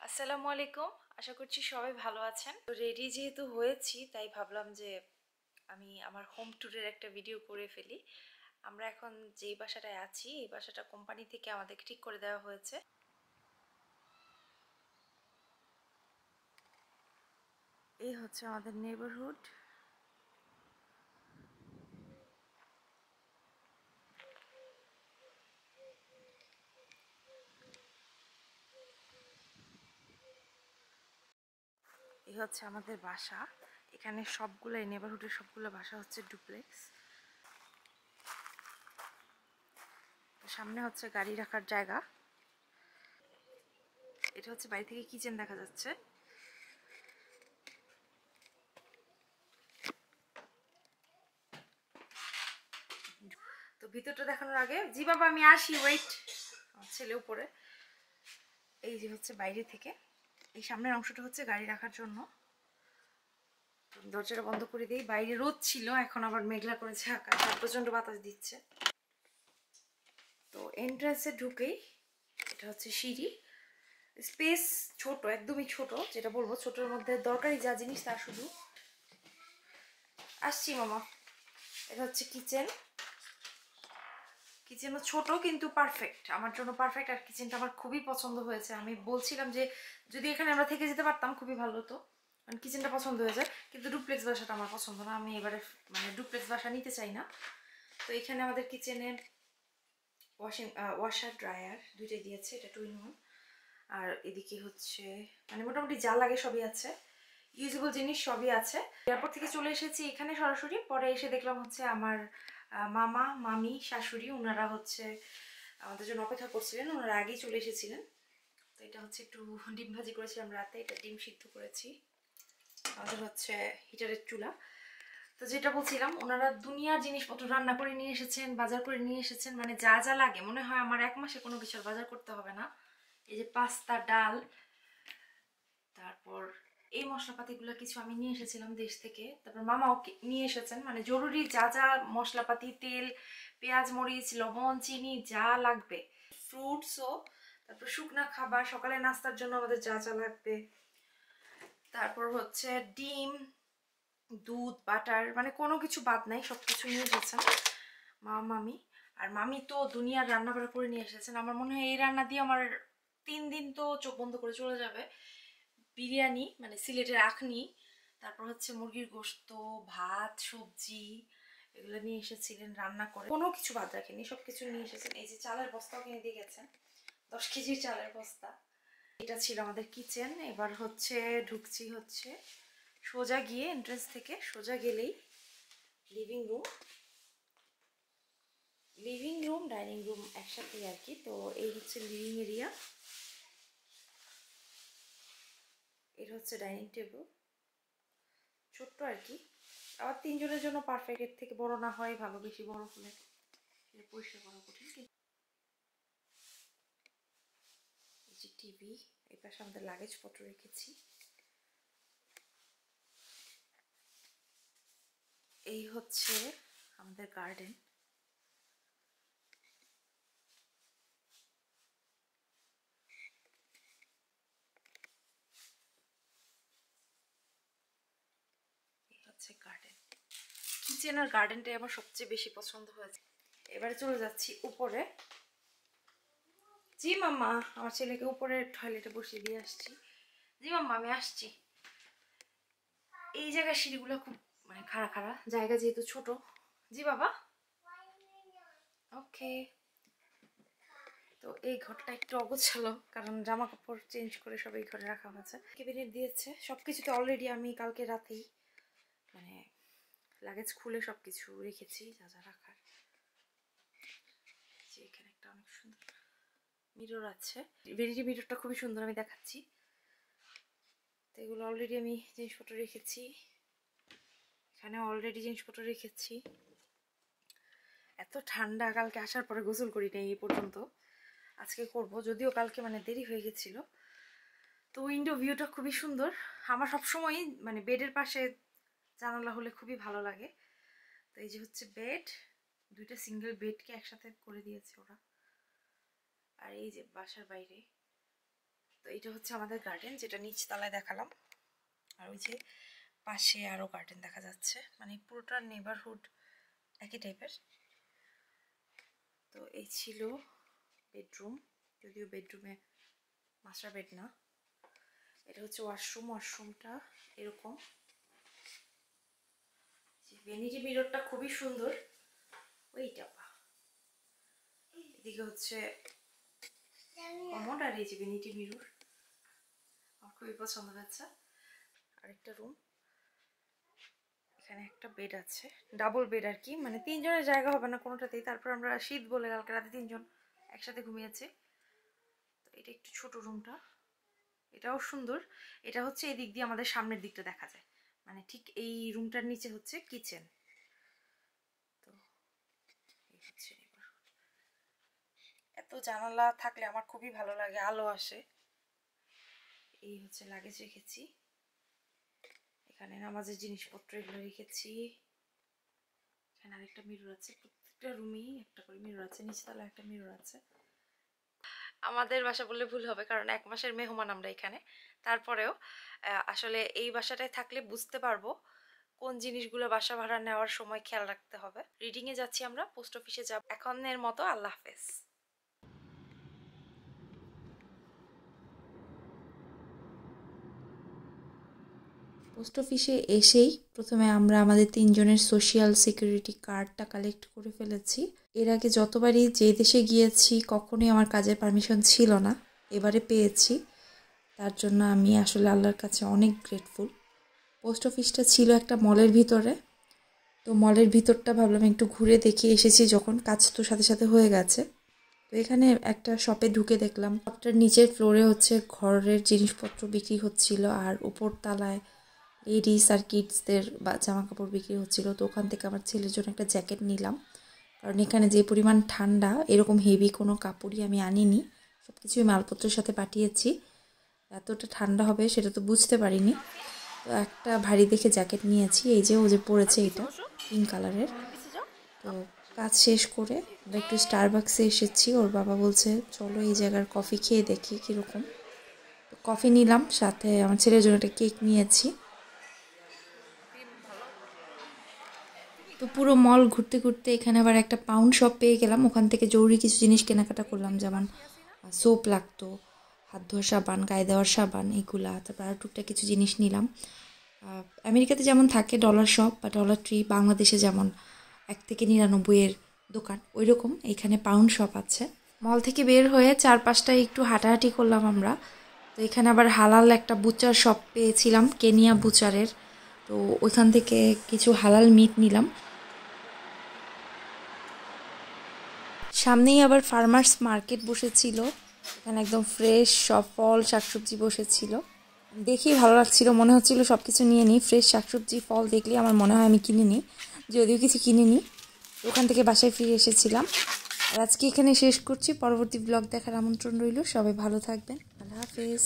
আসসালামু আলাইকুম। আশা করছি সবাই ভালো আছেন। তো রেডি যেহেতু হয়েছি তাই ভাবলাম যে আমি আমার হোম ট্যুরের একটা ভিডিও করে ফেলি। আমরা এখন যেই বাসাটায় আছি এই বাসাটা কোম্পানি থেকে আমাদেরকে ঠিক করে দেওয়া হয়েছে। এই হচ্ছে আমাদের নেইবারহুড। এই হচ্ছে আমাদের বাসা। এখানে সবগুলো এই নেইবারহুডের সবগুলো বাসা হচ্ছে ডুপ্লেক্স। সামনে হচ্ছে গাড়ি রাখার জায়গা। এটা হচ্ছে বাড়ি থেকে কিচেন দেখা যাচ্ছে। তো ভিতরটা দেখানোর আগে জি বাবা আমি আসি, ওয়েট। আমার ছেলে উপরে। এই যে হচ্ছে বাইরে থেকে এই সামনের অংশটা হচ্ছে গাড়ি রাখার জন্য। দরজাটা বন্ধ করে দিই। বাইরে রোদ ছিল, এখন আবার মেঘলা করেছে আকাশ, প্রচন্ড বাতাস দিচ্ছে। তো এন্ট্রান্সে ঢুকেই এটা হচ্ছে সিঁড়ি। স্পেস ছোট, একদমই ছোট। যেটা বলবো ছোটর মধ্যে দরকারি যা জিনিস তা শুধু। আসছি মামা। এটা হচ্ছে কিচেন। কিচেনও ছোট কিন্তু পারফেক্ট, আমার জন্য পারফেক্ট। আর কিচেনটা আমার খুবই পছন্দ হয়েছে। আমি বলছিলাম যে যদি এখানে আমরা থেকে যেতে পারতাম খুবই ভালো হতো, কারণ কিচেনটা পছন্দ হয়েছে। কিন্তু ডুপ্লেক্স বাসাটা আমার পছন্দ না, আমি এবারে মানে ডুপ্লেক্স বাসা নিতে চাই না। তো এখানে আমাদের কিচেনে ওয়াশার ড্রায়ার দুইটাই দিয়েছে, এটা 2 in 1। আর এদিকে হচ্ছে মানে মোটামুটি যা লাগে সবই আছে, ইউজেবল জিনিস সবই আছে। এয়ারপোর্ট থেকে চলে এসেছি এখানে সরাসরি। পরে এসে দেখলাম হচ্ছে আমার মামা মামি শাশুড়ি ওনারা হচ্ছে আমাদের জন্য অপেক্ষা করছিলেন, ওনারা আগেই চলে এসেছিলেন। তো এটা হচ্ছে একটু ডিম ভাজি করেছিলাম রাতে, এটা ডিম সিদ্ধ করেছি। আমাদের হচ্ছে হিটারের চুলা। তো যেটা বলছিলাম, ওনারা দুনিয়ার জিনিসপত্র রান্না করে নিয়ে এসেছেন, বাজার করে নিয়ে এসেছেন, মানে যা যা লাগে মনে হয় আমার 1 মাসে কোনো কিছুর বাজার করতে হবে না। এই যে পাস্তা, ডাল, তারপর এই মশলাপাতিগুলো কিছু আমি নিয়ে এসেছিলাম দেশ থেকে। তারপর মামাও নিয়ে এসেছেন, মানে জরুরি যা যা মশলাপাতি, তেল, পেঁয়াজ, মরিচ, লবণ, চিনি যা লাগবে, ফ্রুটসও, তারপর শুকনা খাবার সকালে নাস্তার জন্য আমাদের যা যা লাগবে, তারপর হচ্ছে ডিম, দুধ, বাটার, মানে কোনো কিছু বাদ নাই, সব কিছু নিয়ে এসেছেন মামি। আর মামি তো দুনিয়ার রান্না করে নিয়ে এসেছেন। আমার মনে হয় এই রান্না দিয়ে আমার 3 দিন তো চোখ বন্ধ করে চলে যাবে। বিরিয়ানি মানে সিলেটের আখনি, তারপর হচ্ছে মুরগির গোশত, ভাত, সবজি, এগুলো নিয়ে এসেছিলেন রান্না করে, কোনো কিছু বাদ রাখেনি, সব কিছু নিয়ে এসেছেন। এই যে চালের বস্তাও কিনে দিয়ে গেছেন, 10 কেজির চালের বস্তা। এটা ছিল আমাদের কিচেন। এবার হচ্ছে ঢুকছি হচ্ছে সোজা গিয়ে এন্ট্রেন্স থেকে সোজা গেলেই living room. Living room dining room একসাথেই আর কি। তো এই হচ্ছে লিভিং এরিয়া, এটা হচ্ছে ডাইনিং টেবিল, ছোট্ট আর কি। আবার 3 জনের জন্য পারফেক্ট, এর থেকে বড় না হয় ভালো, বেশি বড় হলে পরিষ্কার করা কঠিন। এই যে টিভি, এই পাশে আমাদের লাগেজপত্র রেখেছি। এই হচ্ছে আমাদের গার্ডেন। এই হচ্ছে গার্ডেন। কিচেন আর গার্ডেনটাই আমার সবচেয়ে বেশি পছন্দ হয়েছে। এবারে চলে যাচ্ছি উপরে। জি মাম্মা, আমার ছেলেকে উপরে টয়লেটে বসিয়ে দিয়ে আসছি। জি মাম্মা আমি আসছি। এই জায়গার সিঁড়িগুলো খুব মানে খাড়া খাড়া, জায়গা যেহেতু ছোট। জি বাবা, ওকে। তো এই ঘরটা একটু অগোছালো, কারণ জামা কাপড় চেঞ্জ করে সব এই ঘরে রাখা হয়েছে। ক্যাবিনেট দিয়েছে, সবকিছুতে অলরেডি আমি কালকে রাতেই মানে লাগেজ খুলে সবকিছু রেখেছি যা যা রাখার। যে এখানে একটা অনেক সুন্দর মিরর আছে, ভ্যানিটি মিররটা খুবই সুন্দর, আমি দেখাচ্ছি। তো এগুলো অলরেডি আমি জিনিসপত্র রেখেছি, এখানে অলরেডি জিনিসপত্র রেখেছি। এত ঠান্ডা, কালকে আসার পরে গোসল করি নাই এই পর্যন্ত, আজকে করব, যদিও কালকে মানে দেরি হয়ে গেছিল। তো উইন্ডো ভিউটা খুবই সুন্দর। আমার সবসময়ই মানে বেডের পাশে জানালা হলে খুবই ভালো লাগে। তো এই যে হচ্ছে বেড, দুইটা সিঙ্গেল বেডকে একসাথে করে দিয়েছে ওরা। আর এই যে বাসার বাইরে, তো এটা হচ্ছে আমাদের গার্ডেন, যেটা নিচতলায় দেখালাম। আর ওই যে পাশে আরও গার্ডেন দেখা যাচ্ছে, মানে পুরোটা নেবারহুড একই টাইপের। তো এই ছিল বেডরুম, যদিও বেডরুমে মাস্টার বেড না। এটা হচ্ছে ওয়াশরুম, ওয়াশরুমটা এরকম। ভ্যানিটি মিররটা খুবই সুন্দর, ওইটা এদিকে হচ্ছে কমোড, আর এই যে ভ্যানিটি মিরর আমার খুবই পছন্দ হয়েছে। আরেকটা রুম, এখানে একটা বেড আছে, ডাবল বেড আর কি, মানে 3 জনের জায়গা হবে না কোনোটাতেই। তারপর আমরা শীত বলে কালকে রাতে 3 জন একসাথে ঘুমিয়েছি। তো এটা একটু ছোট রুমটা, এটাও সুন্দর। এটা হচ্ছে এই দিক দিয়ে আমাদের সামনের দিকটা দেখা যায়, মানে ঠিক এই রুমটার নিচে হচ্ছে কিচেন। তো এই হচ্ছে এত জানালা থাকলে আমার খুবই ভালো লাগে, আলো আসে। এই হচ্ছে লাগেজ রেখেছি, এখানে নামাজের জিনিসপত্র এগুলো রেখেছি। এখানে আরেকটা মিরর আছে, প্রত্যেকটা রুমেই একটা করে মিরর আছে, নিচতলা একটা মিরর আছে। আমাদের বাসা বললে ভুল হবে, কারণ 1 মাসের মেহমান আমরা এখানে। তারপরেও আসলে এই বাসাটায় থাকলে বুঝতে পারবো কোন জিনিসগুলো বাসা ভাড়া নেওয়ার সময় খেয়াল রাখতে হবে। রিডিংয়ে যাচ্ছি আমরা, পোস্ট অফিসে যাব এখনের মতো। আল্লাহ হাফেজ। পোস্ট অফিসে এসেই প্রথমে আমরা আমাদের 3 জনের সোশ্যাল সিকিউরিটি কার্ডটা কালেক্ট করে ফেলেছি। এর আগে যতবারই যে দেশে গিয়েছি কখনোই আমার কাজের পারমিশন ছিল না, এবারে পেয়েছি। তার জন্য আমি আসলে আল্লাহর কাছে অনেক গ্রেটফুল। পোস্ট অফিসটা ছিল একটা মলের ভিতরে, তো মলের ভিতরটা ভাবলাম একটু ঘুরে দেখে এসেছি যখন, কাজ তো সাথে সাথে হয়ে গেছে। তো এখানে একটা শপে ঢুকে দেখলাম শপটার নিচের ফ্লোরে হচ্ছে ঘরের জিনিসপত্র বিক্রি হচ্ছিল, আর উপর তলায় লেডিস আর কিডসদের বা জামা কাপড় বিক্রি হচ্ছিল। তো ওখান থেকে আমার ছেলের জন্য একটা জ্যাকেট নিলাম, কারণ এখানে যে পরিমাণ ঠান্ডা, এরকম হেভি কোনো কাপড়ই আমি আনিনি, সব কিছুই মালপত্রের সাথে পাঠিয়েছি। এতটা ঠান্ডা হবে সেটা তো বুঝতে পারিনি। তো একটা ভারী দেখে জ্যাকেট নিয়েছি, এই যে ও যে পরেছে এটা পিঙ্ক কালারের। তো কাজ শেষ করে আমরা একটু স্টারবাক্সে এসেছি, ওর বাবা বলছে চলো এই জায়গার কফি খেয়ে দেখি কীরকম। তো কফি নিলাম, সাথে আমার ছেলের জন্য একটা কেক নিয়েছি। তো পুরো মল ঘুরতে ঘুরতে এখানে আবার একটা পাউন্ড শপ পেয়ে গেলাম, ওখান থেকে জরুরি কিছু জিনিস কেনাকাটা করলাম, যেমন সোপ লাগতো, হাত ধোয়ার সাবান, গায়ে দেওয়ার সাবান, এগুলা। তারপর আর টুকটাক কিছু জিনিস নিলাম। আমেরিকাতে যেমন থাকে ডলার শপ বা ডলার ট্রি, বাংলাদেশে যেমন 1 থেকে 99 দোকান, ওই রকম এখানে পাউন্ড শপ আছে। মল থেকে বের হয়ে 4-5টায় একটু হাঁটাহাঁটি করলাম আমরা। তো এখানে আবার হালাল একটা বুচার শপ পেয়েছিলাম, কেনিয়া বুচারের। তো ওইখান থেকে কিছু হালাল মিট নিলাম। সামনেই আবার ফার্মার্স মার্কেট বসেছিল, এখানে একদম ফ্রেশ সব ফল শাকসবজি বসেছিল। দেখেই ভালো লাগছিল, মনে হচ্ছিল সব কিছু নিয়ে নিই। ফ্রেশ শাকসবজি ফল দেখলে আমার মনে হয় আমি কিনে নিই, যদিও কিছু কিনিনি। ওখান থেকে বাসায় ফিরে এসেছিলাম। আর আজকে এখানে শেষ করছি, পরবর্তী ব্লগ দেখার আমন্ত্রণ রইল। সবাই ভালো থাকবেন, আল্লাহ হাফেজ।